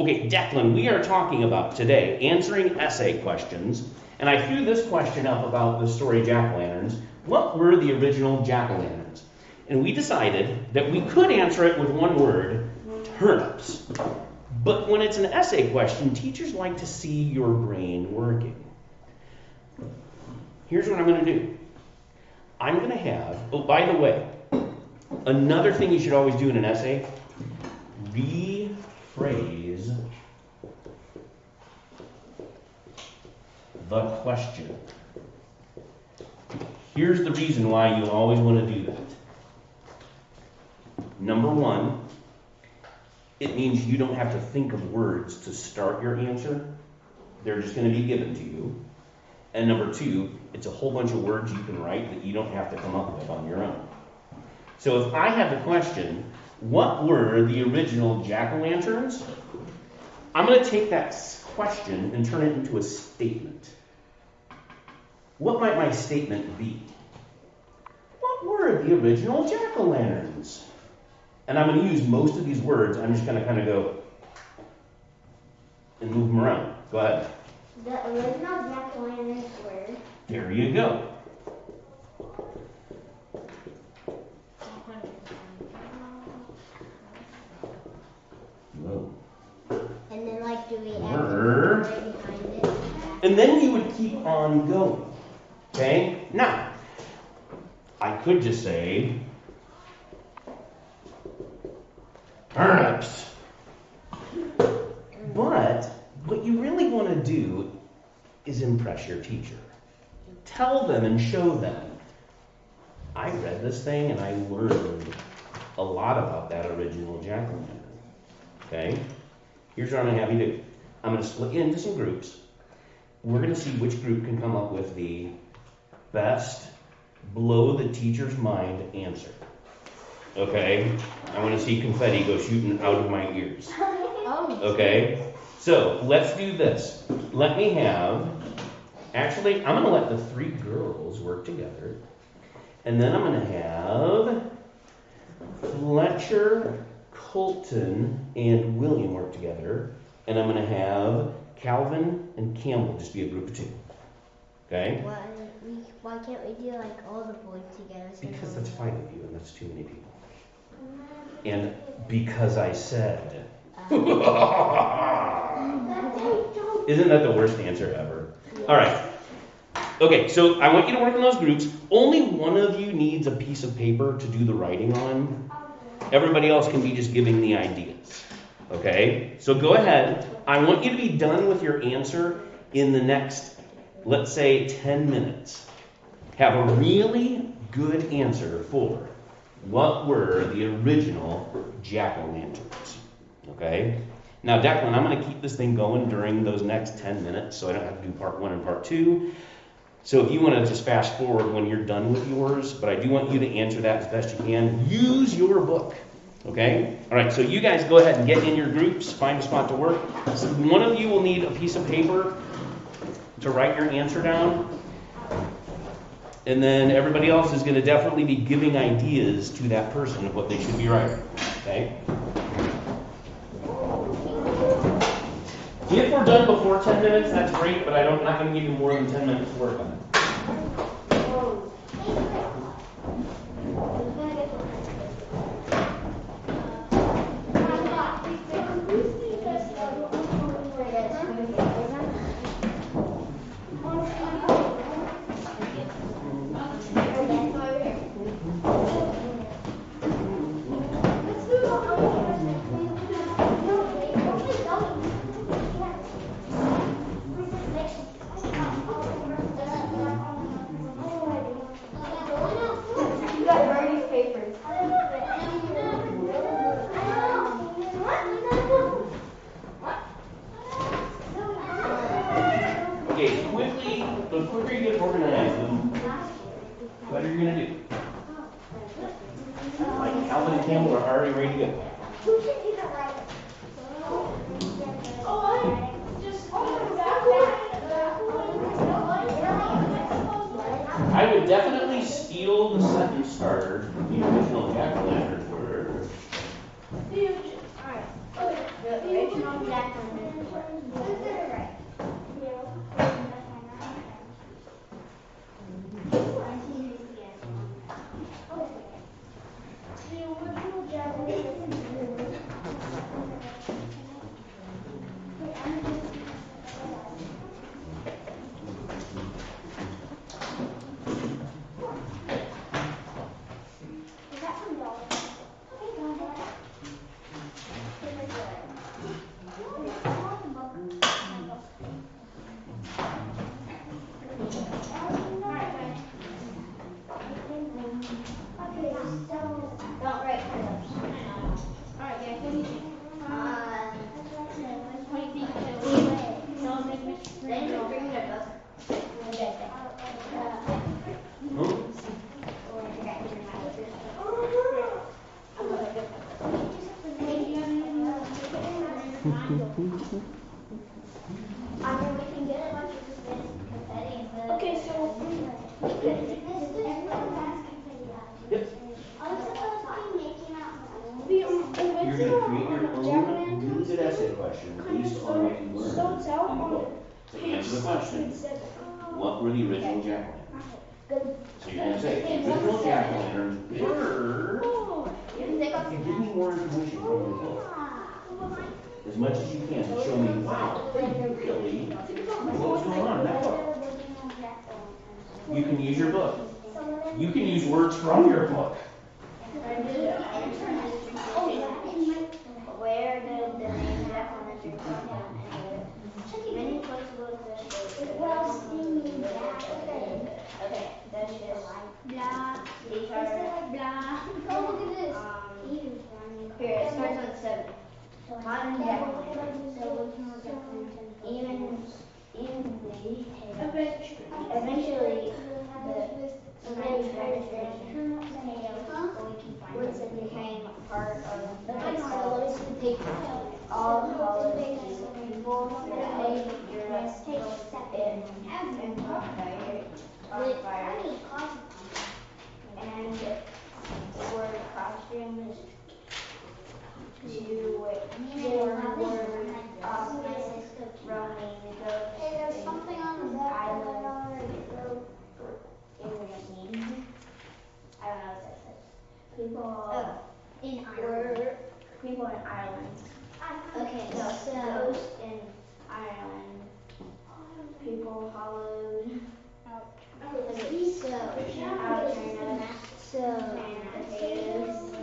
Okay, Declan, we are talking about today answering essay questions, and I threw this question up about the story jack-o'-lanterns. What were the original jack-o'-lanterns? And we decided that we could answer it with one word, turnips. But when it's an essay question, teachers like to see your brain working. Here's what I'm going to do. I'm going to have, oh, by the way, another thing you should always do in an essay, rephrase the question. Here's the reason why you always want to do that. Number one, it means you don't have to think of words to start your answer. They're just going to be given to you. And number two, it's a whole bunch of words you can write that you don't have to come up with on your own. So if I have the question, what were the original jack-o'-lanterns? I'm going to take that question and turn it into a statement. What might my statement be? What were the original jack-o'-lanterns? And I'm going to use most of these words. I'm just going to kind of go and move them around. Go ahead. The original jack-o'-lanterns were... There you go. Whoa. And then, like, do we add Were. the story behind it? And then you would keep on going. Okay? Now, I could just say, turnips. But what you really want to do is impress your teacher. Tell them and show them. I read this thing and I learned a lot about that original jack-o'-lantern. Okay? Here's what I'm going to have you do. I'm going to split you into some groups. We're going to see which group can come up with the best blow the teacher's mind answer. Okay? I want to see confetti go shooting out of my ears. Okay? So, let's do this. Let me have, actually, I'm going to let the three girls work together. And then I'm going to have Fletcher, Colton, and William work together. And I'm going to have Calvin and Campbell just be a group of two. Okay? Why can't we do, like, all the boys together? Because that's 5 of you, and that's too many people. And because I said. Isn't that the worst answer ever? All right. Okay, so I want you to work in those groups. Only one of you needs a piece of paper to do the writing on. Everybody else can be just giving the ideas. Okay? So go ahead. I want you to be done with your answer in the next, let's say, 10 minutes. Have a really good answer for what were the original jack-o'-lanterns. Okay? Now, Declan, I'm going to keep this thing going during those next 10 minutes, so I don't have to do part 1 and part 2. So if you want to just fast forward when you're done with yours, but I do want you to answer that as best you can. Use your book. Okay? All right, so you guys go ahead and get in your groups, find a spot to work. So one of you will need a piece of paper to write your answer down. And then everybody else is going to definitely be giving ideas to that person of what they should be writing. Okay? If we're done before 10 minutes, that's great, but I'm not going to give you more than 10 minutes to work on it. The quicker you get organized, the better you're going to do. Like Calvin and Campbell are already ready to go. I would definitely steal the sentence starter, the original jack-o'-lanterns were. The original Don't write turnips. Alright, guys, what do you think? What do you think? No, make Mr. They didn't bring their book. What did I say? Hmm? I mean, we can get a bunch of confetti and put it. Okay, so Yep. I was supposed to be making out. the You're gonna create your own Jack-o'-lantern music essay question based on what you learned starts out in the on book. To page answer the question, 7. what were the original jack-o'-lanterns? So you're gonna say, the original jack-o'-lanterns were, Oh, and give me more information from your book. As much as you can to show me, wow, they really, what's going on in that book? You can use your book. You can use words from your book. Where did the name jack-o'-lantern come from? Many places was okay, that's just blah, these are blah. oh, look at this. Here it starts on 7. Modern jack-o'-lantern. Eventually the manufacturing became part of all holidays. People made Europe and fire. And the word costumes to roaming goats. Hey, there's something on the back that I already wrote. I don't know what that says. People in Ireland. People in Ireland. Okay, so ghosts in Ireland. People hollowed out turnips,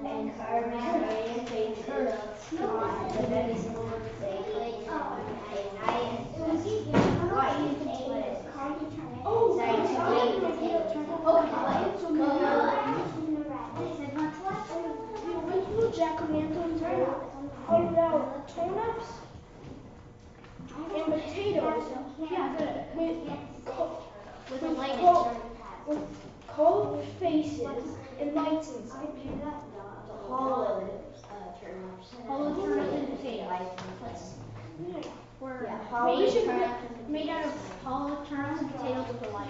and carved various faces on the vegetables they ate at night. The original jack-o'-lanterns were hollowed out turnips and potatoes. Yeah, good. With cold faces and lights inside. Hollow turnips. Hollow turnips and potatoes. Were made out of hollow turnips and potatoes with a light.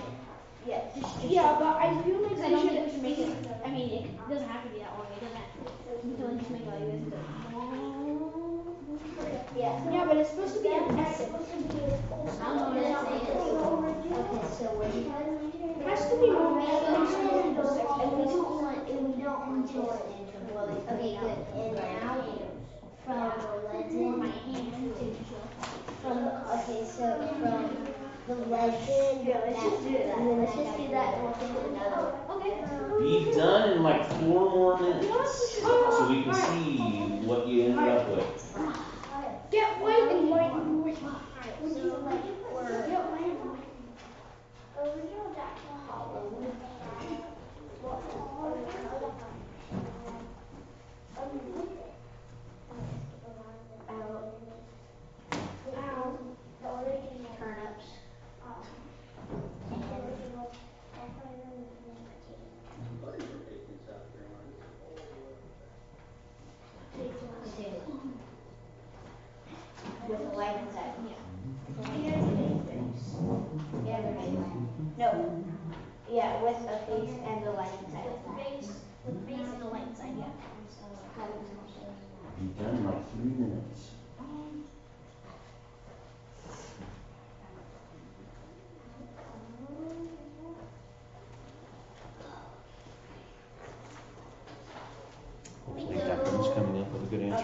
Yes. Yeah, but I feel like I don't think we should make it. I mean, it doesn't have to be that long. It doesn't. We can just make it like this. Yeah. Yeah, but it's supposed to be an essay. I don't know what it's saying. Okay, so we're It has to be more and we don't want to okay, good. And now from My legend hand to show. okay, so from the legend let's just do that. And then let's just do that and we'll think of another one. Okay. Be done in like 4 more minutes, so we can see what you ended up with. Get white and white and white. Get white and white. Original Jackson Hollow. Turnips. With a light inside. Yeah, no. Yeah, with a face and a light inside. With the base and the light side, yeah. Be done in like 3 minutes.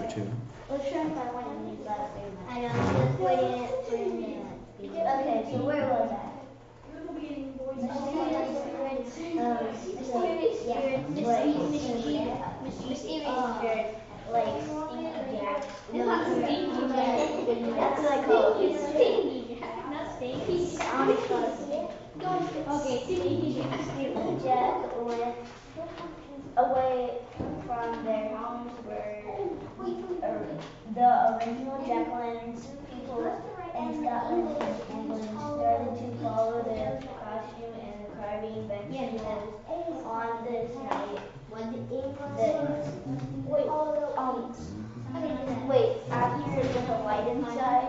it too. Let's try and find one of these last three. I know, just waiting for it. Okay, so where was I? Mischievous spirits, like Stinky Jack. It's not Stinky Jack. That's what I call it. Stinky Jack, not Stinky Jack. Okay, Stinky Jack. Stinky Jack went away from their homes where the original Jack-o'-lanterns people in Scotland and England started to follow their costume and carving benches on this night. Wait, after with a light inside,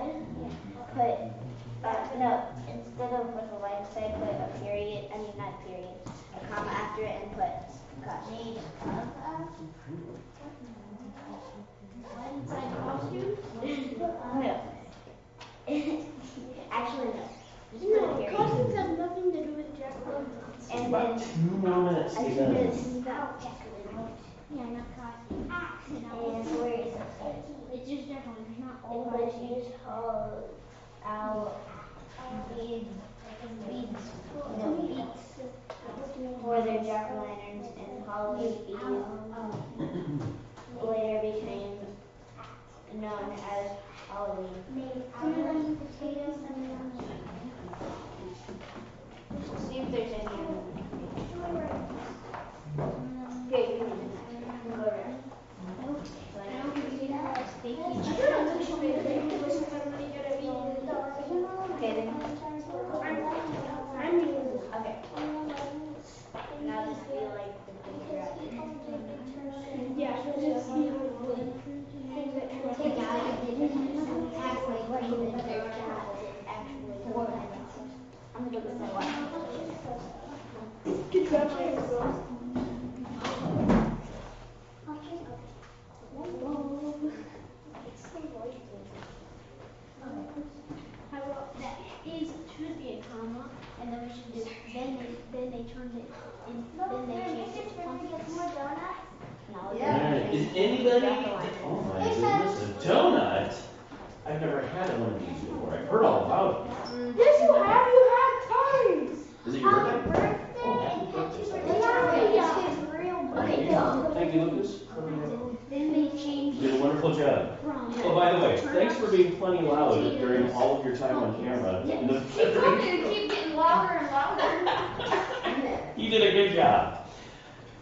instead of with a light inside, put a period, not period, a comma after it and put costume. Inside costume? No. Actually, no. Just put a period. Costumes have nothing to do with Jack-o'-lanterns. And About then 2 more minutes to I be should done. just stop Jack-o'-lantern. Yeah, not costume. And where is it? It's just Jack-o'-lanterns, not all English costumes. use hollow out beads for their jack-o'-lanterns, and hollow beads later became known as Halloween. See if there's any other. Here, you can go around. Okay, then. Okay. Now just feel like the things are out there. Yeah, just I'm gonna look at my watch. How about that should be a comma, and then we should do, then they turned it, and then they changed it to pumpkin. No, Alright, is anybody, oh my goodness, a donut? I've never had one of these before. I've heard all about it. Yes, you had times. Is it your birthday? Oh, happy birthday. Thank you, Lucas. Then they changed You did a wonderful job. from. Oh, by the way, thanks for being plenty loud during all of your time on camera. Keep getting louder and louder. You did a good job.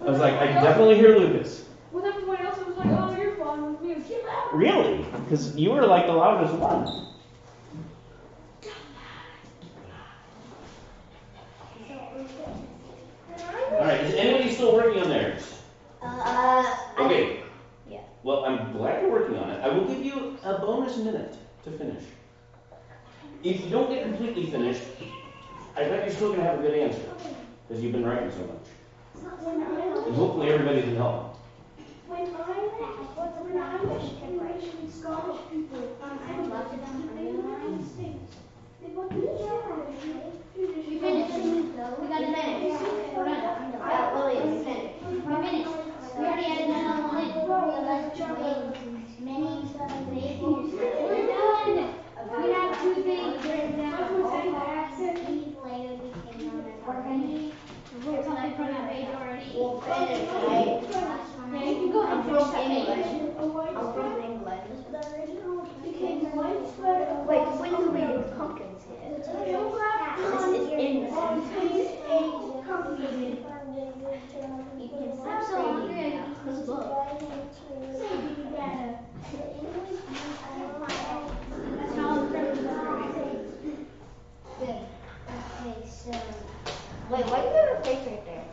I was like, I can definitely hear Lucas. With everyone else, it was like, oh, you're fun with me. Keep louder. Really? Because you were like the loudest one. Alright, is anybody still working on theirs? Okay. Yeah. Well, I'm glad you're working on it. I will give you a bonus minute to finish. If you don't get completely finished, I bet you're still going to have a good answer. Because you've been writing so much. And hopefully everybody can help. When I was in Scottish people, I loved them. They were in the States. They were We finished. We got it finished. We're done. Lily, we finished. We're finished. We already added another one in. We're done. We have 2 things written down. We wrote something from that page already. Yeah, you can go ahead and finish that page. I'm from England. Wait, when do we do pumpkins here? This is England. You can I'm so hungry, I can eat this book. That's how I'm Wait, why do you have a face right there?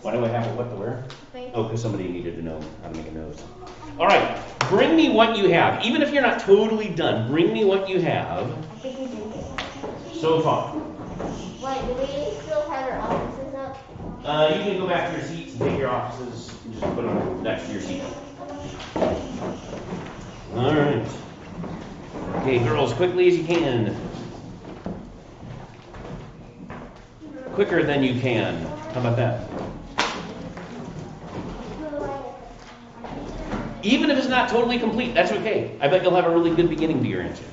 Why do I have a what to wear? Oh, because somebody needed to know how to make a nose. All right, bring me what you have. Even if you're not totally done, bring me what you have I think we did. so far. Wait, do we still have our offices up? You can go back to your seats and take your offices and just put them next to your seat. All right. Okay, girls, quickly as you can. Quicker than you can. How about that? Even if it's not totally complete, that's okay. I bet you'll have a really good beginning to your answer.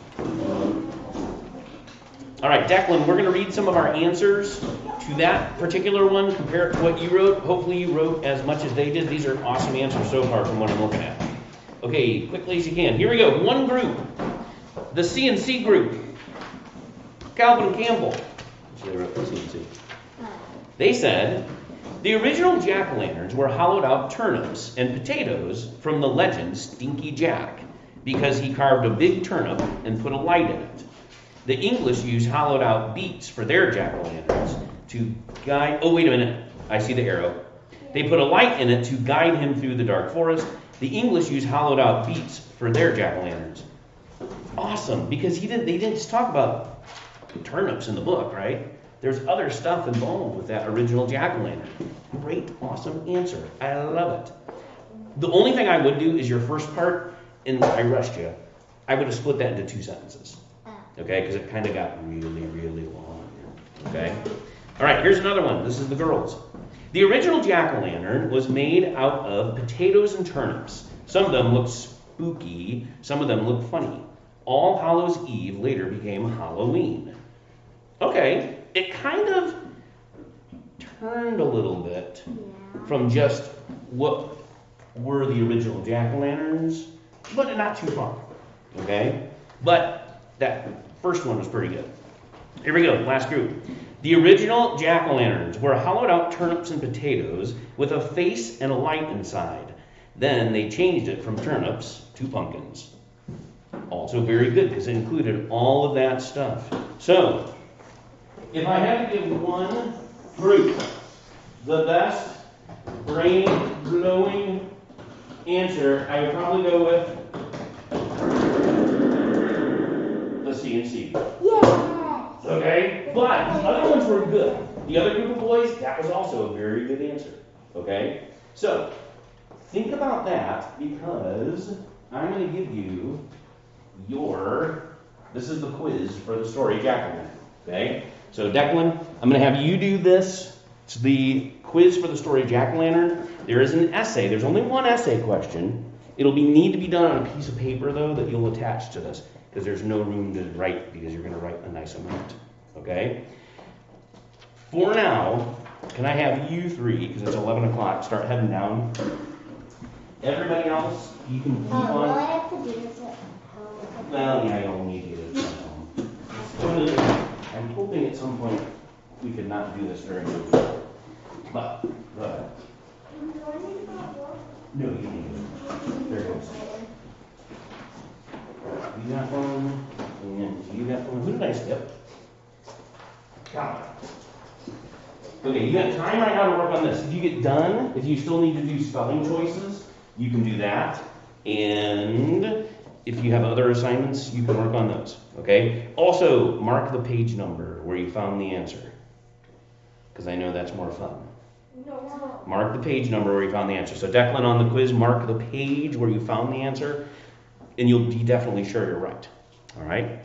All right, Declan, we're going to read some of our answers to that particular one, compare it to what you wrote. Hopefully you wrote as much as they did. These are awesome answers so far from what I'm looking at. Okay, quickly as you can. Here we go. One group, the C&C group. Calvin Campbell. So they wrote the C&C. They said, the original jack-o'-lanterns were hollowed out turnips and potatoes from the legend Stinky Jack because he carved a big turnip and put a light in it. The English used hollowed out beets for their jack-o'-lanterns to guide... Oh, wait a minute. I see the arrow. They put a light in it to guide him through the dark forest. The English used hollowed out beets for their jack-o'-lanterns. Awesome, because they didn't just talk about turnips in the book, right? There's other stuff involved with that original jack-o'-lantern. Great, awesome answer. I love it. The only thing I would do is your first part, and I rushed you, I would have split that into 2 sentences. Okay, because it kind of got really, really long. Okay? All right, here's another one. This is the girls. The original jack-o'-lantern was made out of potatoes and turnips. Some of them look spooky, some of them look funny. All Hallows Eve later became Halloween. Okay, it kind of turned a little bit from just what were the original jack-o'-lanterns, but not too far. Okay? But that first one was pretty good. Here we go, last group. The original jack-o'-lanterns were hollowed out turnips and potatoes with a face and a light inside. Then they changed it from turnips to pumpkins. Also very good because it included all of that stuff. So, if I had to give one group the best brain-blowing answer, I would probably go with the C&C. Yes! Okay? But the other ones were good. The other group of boys, that was also a very good answer. Okay? So, think about that because I'm going to give you this is the quiz for the story Jack-o'-lantern. Okay? So, Declan, I'm going to have you do this. It's the quiz for the story Jack-o'-lantern. There is an essay. There's only one essay question. It'll need to be done on a piece of paper, though, that you'll attach to this because there's no room to write because you're going to write a nice amount. Okay? For now, can I have you three, because it's 11 o'clock, start heading down. Everybody else, you can keep Will on. I have to do this at home? Well, yeah, you'll need to do this at home. I'm hoping at some point we could not do this very quickly. But, no, you need to. There it goes. You got one, and you got one. Who did I skip? Got it. Okay, you got time right now to work on this. If you get done, if you still need to do spelling choices, you can do that. And if you have other assignments, you can work on those. Okay? Also, mark the page number where you found the answer. Because I know that's more fun. No. Mark the page number where you found the answer. So Declan, on the quiz, mark the page where you found the answer, and you'll be definitely sure you're right. All right?